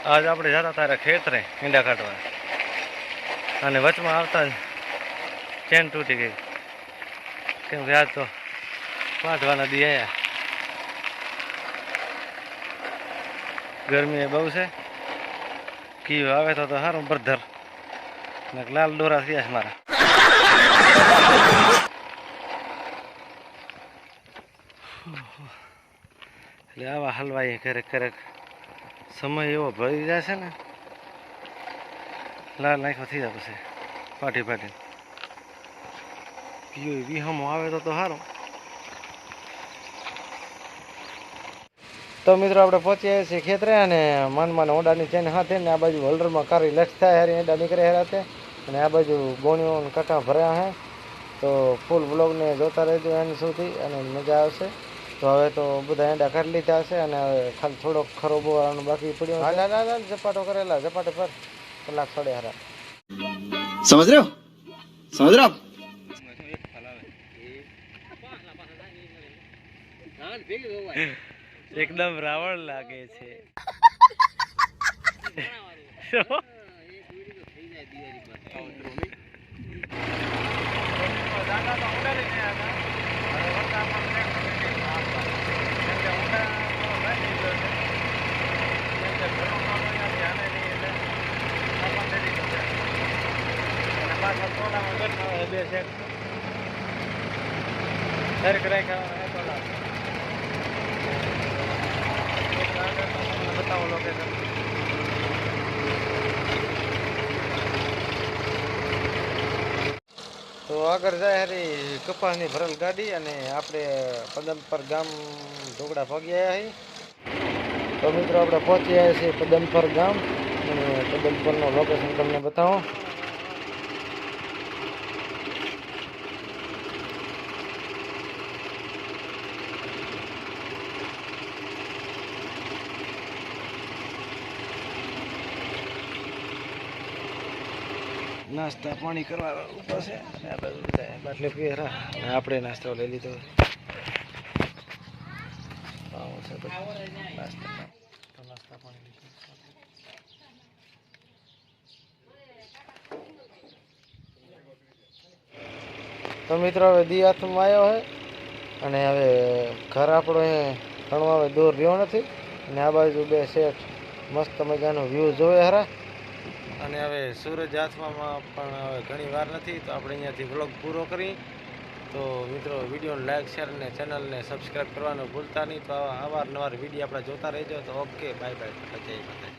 આજ આપણે જતા તારે ખેતરે ઈંડા કાઢવા અને વચમાં આવતા જ ચેન તૂટી ગઈ કેમ કે આજ તો કાઢવાના દી આવ્યા. ગરમી એ બહુ છે. કીઓ આવે તો સારું બરધર ને લાલ ડોરા થયા છે મારા. એટલે આવા હલવાઈ ક્યારેક ક્યારેક સમય એવો ભરી જાય છે ને લાલ નાખો થઈ જાય પછી પાટી પાટી કીઓ વિહમો આવે તો સારું. તો મિત્રો આપણે પહોંચી આવ્યા છીએ ખેતરે અને માનમાં ઓડાની ચેન હાથે ને આ બાજુ હલરમાં કારી લક્ષ થાય હારી એડા નીકળે હેરાતે અને આ બાજુ બોણીઓ કાંટા ભર્યા હે. તો ફૂલ બ્લોગને જોતા રહેજો એન્ડ સુધી અને મજા આવશે. તો હવે તો બધા એંડા કરી લીધા હશે અને હવે ખાલી થોડોક ખરોબવાનું બાકી પડ્યો. હાલ ઝપાટો કરેલા ઝપાટો પર કલાક સાડે હારા સમજ રહ્યો સમજ રહ્યો. એકદમ રાવણ લાગે છે. બતાવો લોકેશન. તો આગળ જાય હરી કપાસની ભરેલ ગાડી અને આપણે પદમપર ગામ ઢોકળા ભાગી આવ્યા છીએ. તો મિત્રો આપણે પહોંચી આવ્યા છીએ પદમપર ગામ અને પદમપરનું લોકેશન તમને બતાવો. નાસ્તા પાણી કરવા ઉપર છે આ બાજુ બધા બાટલી પીએ આપણે નાસ્તો લઈ લીધો. નાસ્તા પાણી તો મિત્રો હવે દી હાથમાં આવ્યો છે અને હવે ઘર આપણો ઘણો હવે દૂર રહ્યો નથી અને આ બાજુ બે શેઠ મસ્ત મજાનો વ્યૂ જોવે હરા. અને હવે સૂરજ હાથમાં પણ હવે ઘણી વાર નથી તો આપણે અહીંયાથી વ્લોગ પૂરો કરી. તો મિત્રો વિડીયોને લાઇક શેર અને ચેનલને સબસ્ક્રાઈબ કરવાનું ભૂલતા નહીં. તો આવા અવારનવાર વિડીયો આપણે જોતા રહેજો. તો ઓકે બાય બાય. જય માતાજી.